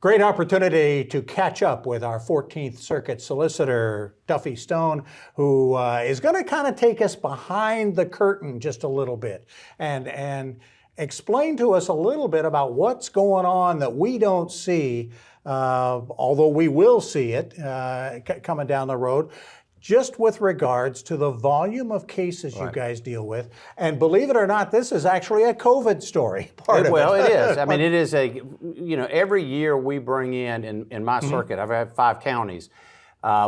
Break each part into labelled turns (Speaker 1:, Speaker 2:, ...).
Speaker 1: Great opportunity to catch up with our 14th Circuit Solicitor, Duffie Stone, who is going to kind of take us behind the curtain just a little bit and explain to us a little bit about what's going on that we don't see, although we will see it coming down the road, just with regards to the volume of cases you guys deal with. And believe it or not, this is actually a COVID story,
Speaker 2: Well, it is. I mean, it is every year we bring in my circuit, I've had 5 counties,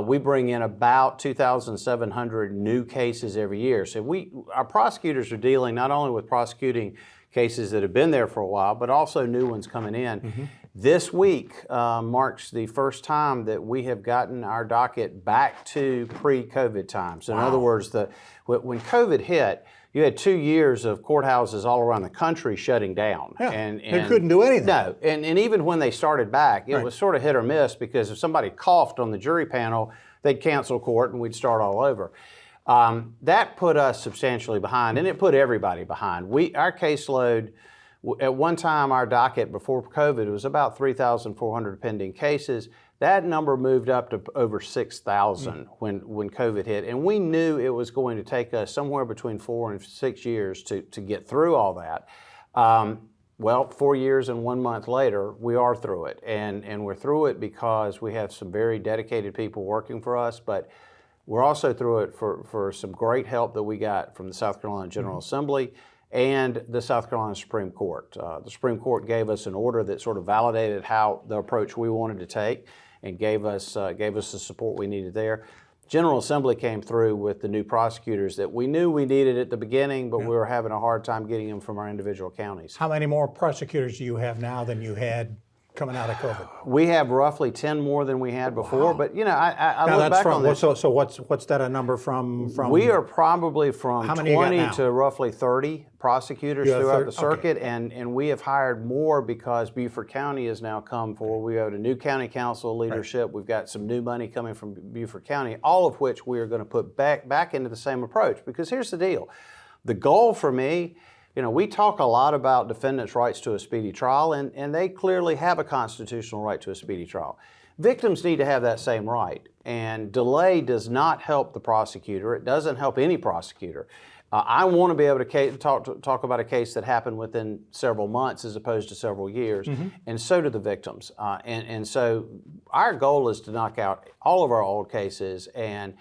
Speaker 2: we bring in about 2,700 new cases every year. So our prosecutors are dealing not only with prosecuting cases that have been there for a while, but also new ones coming in. This week marks the first time that we have gotten our docket back to pre-COVID times. In other words, when COVID hit, you had 2 years of courthouses all around the country shutting down.
Speaker 1: Yeah, they couldn't do anything.
Speaker 2: No, and even when they started back, it was sort of hit or miss, because if somebody coughed on the jury panel, they'd cancel court and we'd start all over. That put us substantially behind, and it put everybody behind. Our caseload, at one time, our docket before COVID was about 3,400 pending cases. That number moved up to over 6,000 when COVID hit, and we knew it was going to take us somewhere between 4 and 6 years to get through all that. Well, 4 years and 1 month later, we are through it, and we're through it because we have some very dedicated people working for us, but we're also through it for some great help that we got from the South Carolina General Assembly and the South Carolina Supreme Court. The Supreme Court gave us an order that sort of validated how the approach we wanted to take and gave us the support we needed there. General Assembly came through with the new prosecutors that we knew we needed at the beginning, but we were having a hard time getting them from our individual counties.
Speaker 1: How many more prosecutors do you have now than you had coming out of COVID?
Speaker 2: We have roughly 10 more than we had before, but I look back on this.
Speaker 1: So what's that a number from?
Speaker 2: We are probably from 20 to roughly 30 prosecutors throughout the circuit, and we have hired more because Beaufort County has now come forward. We have a new county council leadership. We've got some new money coming from Beaufort County, all of which we are going to put back into the same approach. Because here's the deal. The goal for me, we talk a lot about defendants' rights to a speedy trial, and they clearly have a constitutional right to a speedy trial. Victims need to have that same right, and delay does not help the prosecutor. It doesn't help any prosecutor. I want to be able to talk about a case that happened within several months as opposed to several years, and so do the victims. And so our goal is to knock out all of our old cases, and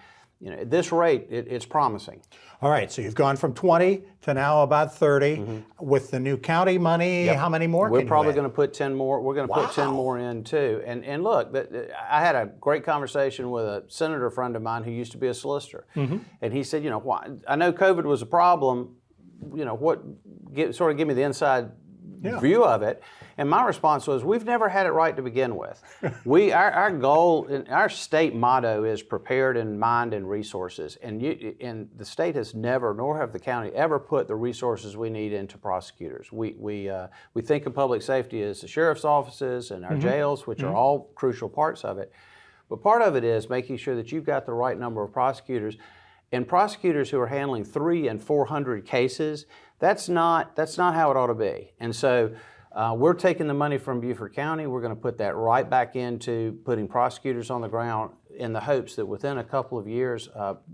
Speaker 2: at this rate, it's promising.
Speaker 1: All right, so you've gone from 20 to now about 30. With the new county money, how many more?
Speaker 2: We're probably going to put 10 more. We're going to put 10 more in too. And look, I had a great conversation with a senator friend of mine who used to be a solicitor, and he said, why? I know COVID was a problem. Sort of give me the inside view of it. And my response was, we've never had it right to begin with. Our goal, our state motto is prepared in mind and resources. And the state has never, nor have the county ever put the resources we need into prosecutors. We think of public safety as the sheriff's offices and our jails, which are all crucial parts of it. But part of it is making sure that you've got the right number of prosecutors. And prosecutors who are handling 300 and 400 cases, that's not how it ought to be. And so we're taking the money from Beaufort County. We're going to put that right back into putting prosecutors on the ground in the hopes that within a couple of years,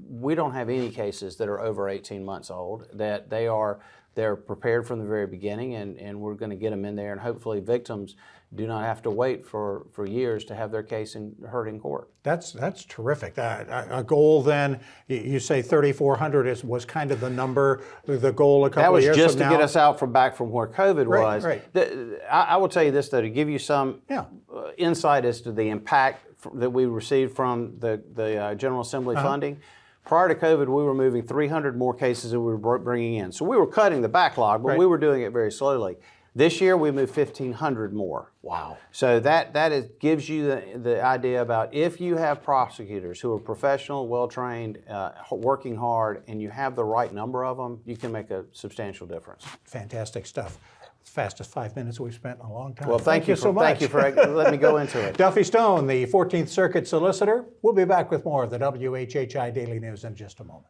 Speaker 2: we don't have any cases that are over 18 months old, that they're prepared from the very beginning, and we're going to get them in there, and hopefully victims do not have to wait for years to have their case heard in court.
Speaker 1: That's terrific. A goal then, you say 3,400 was kind of the number, the goal a couple of years from now?
Speaker 2: That was just to get us back from where COVID was.
Speaker 1: Right.
Speaker 2: I will tell you this, though, to give you some insight as to the impact that we received from the General Assembly funding. Prior to COVID, we were moving 300 more cases that we were bringing in. So we were cutting the backlog, but we were doing it very slowly. This year, we moved 1,500 more.
Speaker 1: Wow.
Speaker 2: So that gives you the idea about if you have prosecutors who are professional, well-trained, working hard, and you have the right number of them, you can make a substantial difference.
Speaker 1: Fantastic stuff. Fastest 5 minutes we've spent in a long time.
Speaker 2: Well, thank you so much. Thank you for letting me go into it.
Speaker 1: Duffie Stone, the 14th Circuit Solicitor. We'll be back with more of the WHHI Daily News in just a moment.